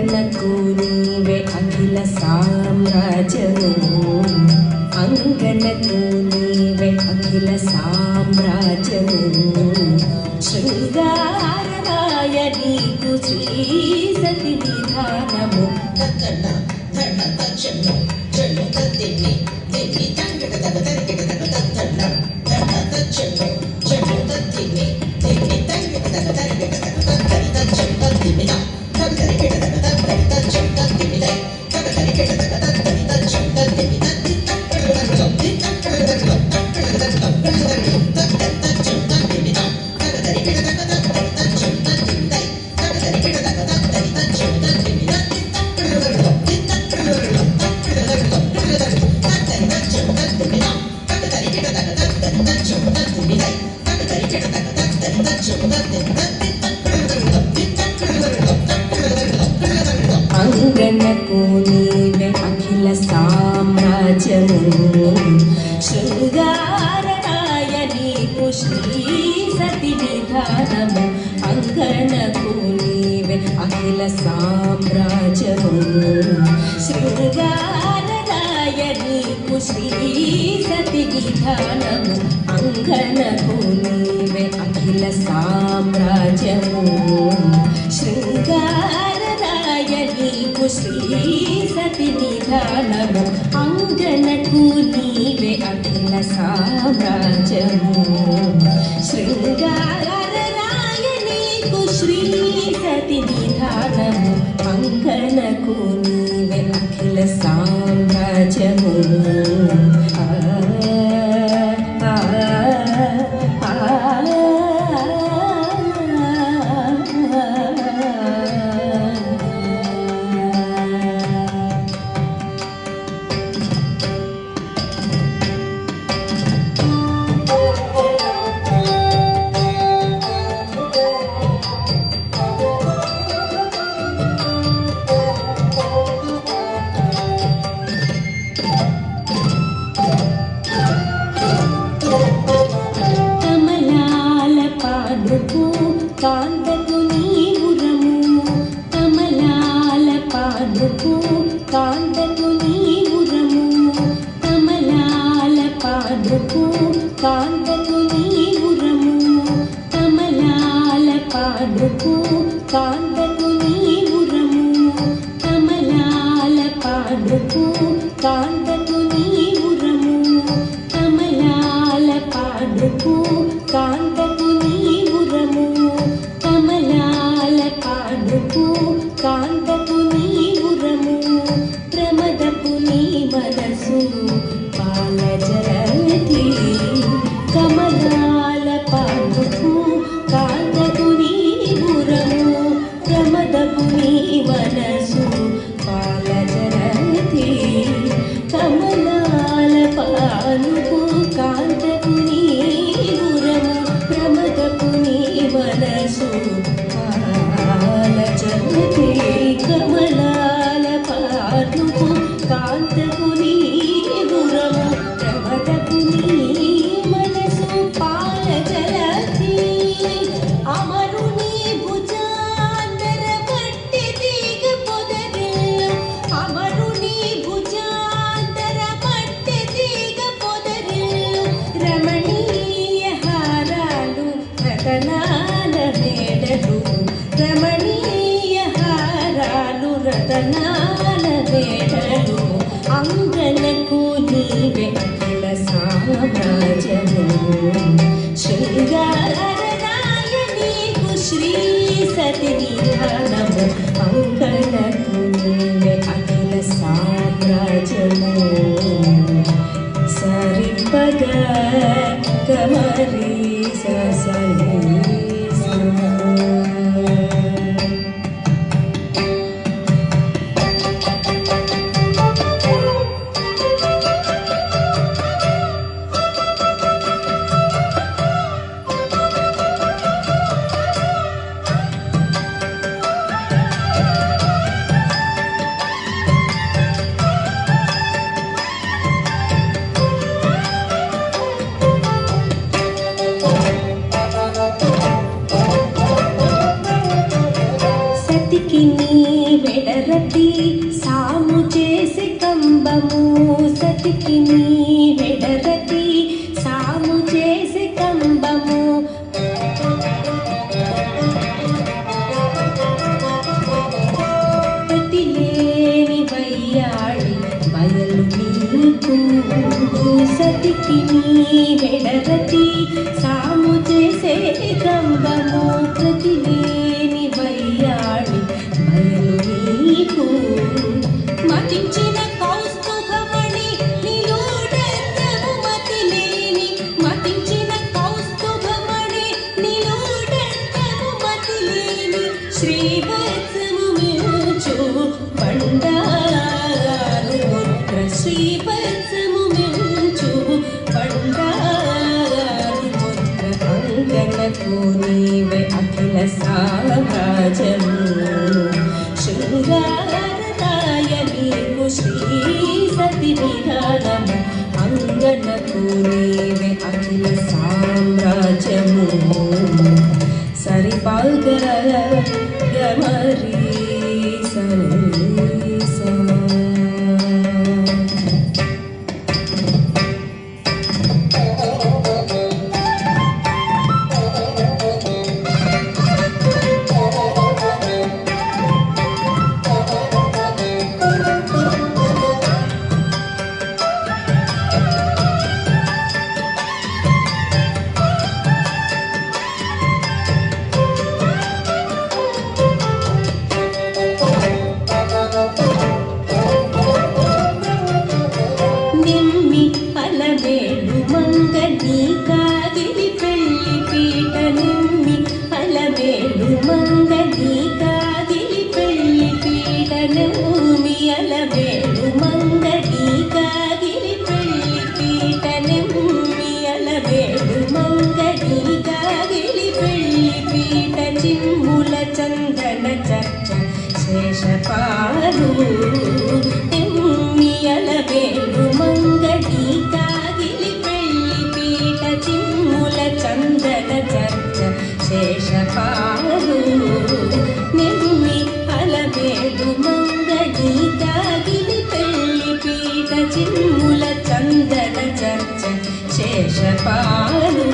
నీవే అఖిల సామ్రాజ్యము అంగనకు నీవే అఖిల సామ్రాజ్యము శృంగారరాయ నీకు శ్రీ సతి విధానము అంగనకు నీవే అఖిల సామ్రాజ్యము శృంగారరాయ నీకు శ్రీ సతి విధానము అంగనకు నీవే అఖిల సామ్రాజ్యము శృంగారరాయ నీకు శ్రీ సతి విధానము అంగనకు నీవే అఖిల సామ్రాజ్యము శృంగారరాయ నీకు శ్రీ సతి విధానము అంగనకు నీవే అఖిల సామ్రాజ్యము శృంగారరాయ నీకు శ్రీ సతి విధానము అంగనకు నీవే అఖిల సామ్రాజ్యము కాంతకు నీవురము కమలాల పాదుకు కాంతకు నీవురము కమలాల పాదుకు కాంతకు నీవురము కమలాల పాదుకు కాంతకు నీవురము కమలాల పాదుకు కాంతకు నీవురము కమలాల పాదుకు కాంతకు నీవురము కమలాల పాదుకు కాంతకు నీవురము ప్రమదపు నీ మనసు పాలజరతి కమలాల పాదుకు కాంతకు నీవురము ప్రమదపు నీ మనసు పాలజరతి కమలాల పాదుకు కాంతకు నీవురము ప్రమదపు నీ మనసు పాలజరతి కమలాల పాదుకు కాంతకు నీవురము ప్రమదపు నీ మనసు పాలజరతి అమరుని భుజాంతర పట్టి తీగ పొదరిల్లు అమరుని భుజాంతర పట్టి తీగ పొదరిల్లు రమణీయ హారాలు రతనాల వేడలు రమణీయ హారాలు రతనాల వేడలు అంగనకు నీవే అఖిల సామ్రాజ్యము శృంగారరాయ నీకు శ్రీ సతి విధానము అంగనకు నీవే అఖిల సామ్రాజ్యము సరిపగ కమరి ససని నీ వెడరతి సాము చేసే కంబము సతికి నీ వెడరతి సాము చేసే కంబము ప్రతిలేని వయ్యాడి బయలు నీకు సతికి నీ వెడరతి సాము చేసే కంబము ప్రతిలేని వయ్యాడి బయలు నీకు మతించిన కౌస్తుభమణి నిలుడెత్తము మతిలేని మతించిన కౌస్తుభమణి నిలుడెత్తము మతిలేని శ్రీవత్సము మించు బండారు ముద్ర శ్రీవత్సము మించు బండారు ముద్ర అంగనకు నీవే అఖిల సామ్రాజ్యము శృంగారదాయ నీకు శ్రీ సతి విధానము అంగనకు నీవే అఖిల సామ్రాజ్యము సరిపాగ గమరి సరి సా నిమ్మి అలమేలు మంగ నీ కాగిలి పెళ్లి పీట నిమ్మి అలమేలు మంగ నీ కాగిలి పెళ్లి పీట నిమ్మి అలమేలు మంగ నీ కాగిలి పెళ్లి పీట నిమ్మి అలమేలు మంగ నీ కాగిలి పెళ్లి పీట చిమ్ముల చందన చర్చ శేషపాలు అలవేలు మంగడి కాగిలి పెళ్లి పీట చిమ్ముల చందన చర్చ శేషపాలు నిమ్మి అలవేలు మంగడి కాగిలి పెళ్లి పీట చిమ్ముల చందన చర్చ శేషపాలు